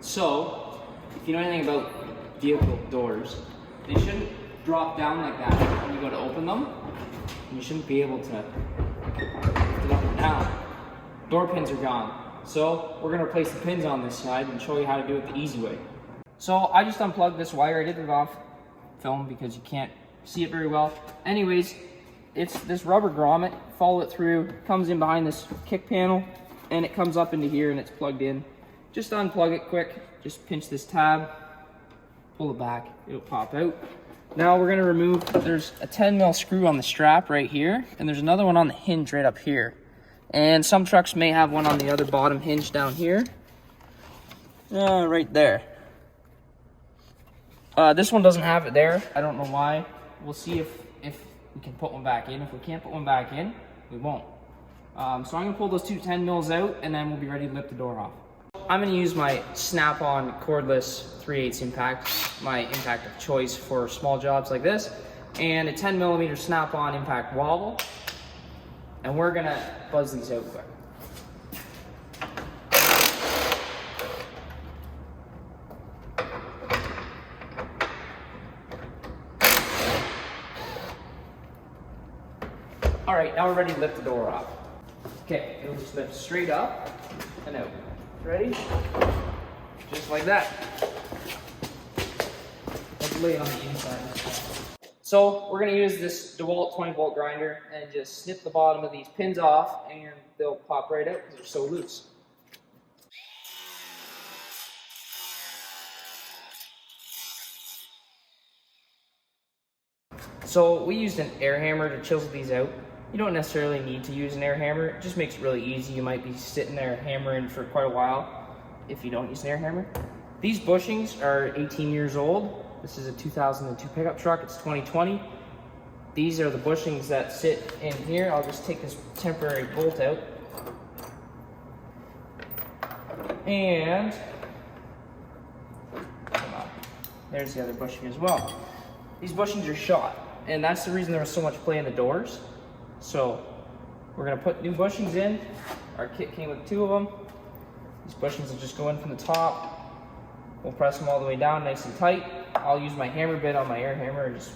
So, if you know anything about vehicle doors, they shouldn't drop down like that when you go to open them. You shouldn't be able to lift it up and down. Door pins are gone. So we're gonna replace the pins on this side and show you how to do it the easy way. So I just unplugged this wire. I did it off film because you can't see it very well. Anyways, it's this rubber grommet. Follow it through, comes in behind this kick panel, and it comes up into here and it's plugged in. Just unplug it quick. Just pinch this tab, pull it back, it'll pop out. Now we're gonna remove, there's a 10mm screw on the strap right here, and there's another one on the hinge right up here. And some trucks may have one on the other bottom hinge down here. Right there. This one doesn't have it there. I don't know why. We'll see if we can put one back in. If we can't put one back in, we won't. So I'm gonna pull those two 10mm out, and then we'll be ready to lift the door off. I'm gonna use my snap-on cordless 3/8 impact, my impact of choice for small jobs like this, and a 10mm snap-on impact wobble. And we're gonna buzz these out quick. All right, now we're ready to lift the door off. Okay, it'll just lift straight up and out. Ready? Just like that. Let's lay it on the inside. So we're going to use this DeWalt 20-volt grinder and just snip the bottom of these pins off, and they'll pop right out because they're so loose. So we used an air hammer to chisel these out. You don't necessarily need to use an air hammer. It just makes it really easy. You might be sitting there hammering for quite a while if you don't use an air hammer. These bushings are 18 years old. This is a 2002 pickup truck. It's 2020. These are the bushings that sit in here. I'll just take this temporary bolt out. And there's the other bushing as well. These bushings are shot, and that's the reason there was so much play in the doors. So we're gonna put new bushings in. Our kit came with 2 of them. These bushings will just go in from the top. We'll press them all the way down nice and tight. I'll use my hammer bit on my air hammer and just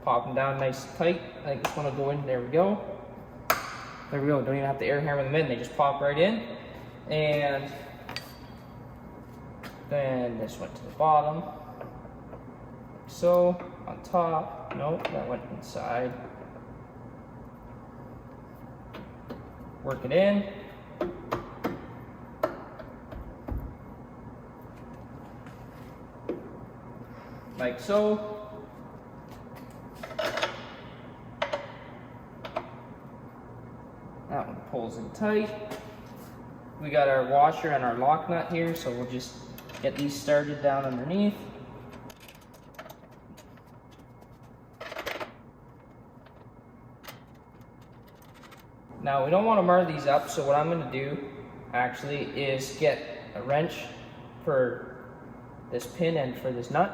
pop them down nice and tight. I think this one will go in. There we go. There we go. Don't even have to air hammer them in. They just pop right in. And then this went to the bottom. Like so. On top. Nope, that went inside. Work it in. Like so. That one pulls in tight. We got our washer and our lock nut here, so we'll just get these started down underneath. Now we don't want to mar these up, so what I'm going to do actually is get a wrench for this pin and for this nut,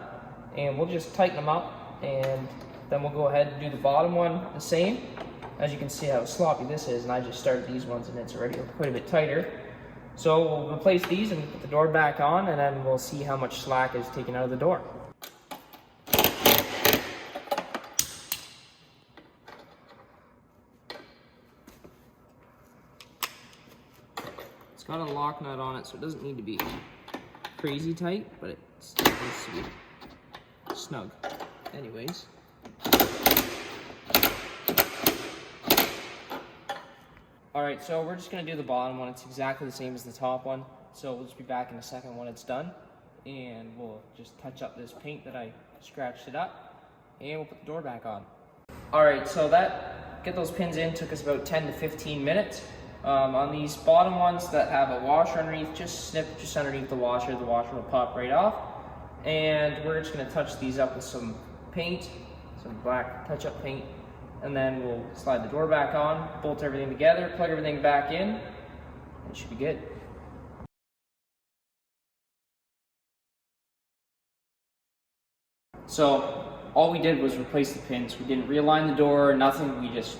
and we'll just tighten them up, and then we'll go ahead and do the bottom one the same. As you can see how sloppy this is, and I just started these ones and it's already quite a bit tighter. So we'll replace these and put the door back on, and then we'll see how much slack is taken out of the door. It's got a lock nut on it, so it doesn't need to be crazy tight, but it's supposed to be snug. Anyways. Alright, so we're just going to do the bottom one. It's exactly the same as the top one. So we'll just be back in a second when it's done. And we'll just touch up this paint that I scratched it up. And we'll put the door back on. Alright, so get those pins in took us about 10 to 15 minutes. On these bottom ones that have a washer underneath, just snip just underneath the washer will pop right off. And we're just going to touch these up with some paint, some black touch-up paint, and then we'll slide the door back on, bolt everything together, plug everything back in, and it should be good. So all we did was replace the pins. We didn't realign the door, nothing. We just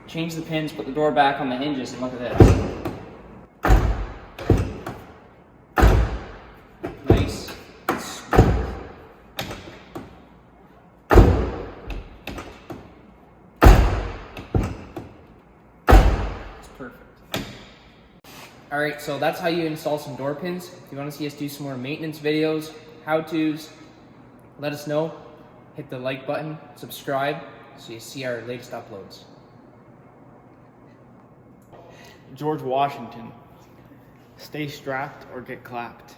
changed the pins, put the door back on the hinges, and look at this. Nice It's perfect. Alright, so that's how you install some door pins. If you want to see us do some more maintenance videos, how-tos, let us know. Hit the like button, subscribe, so you see our latest uploads. George Washington. Stay strapped or get clapped.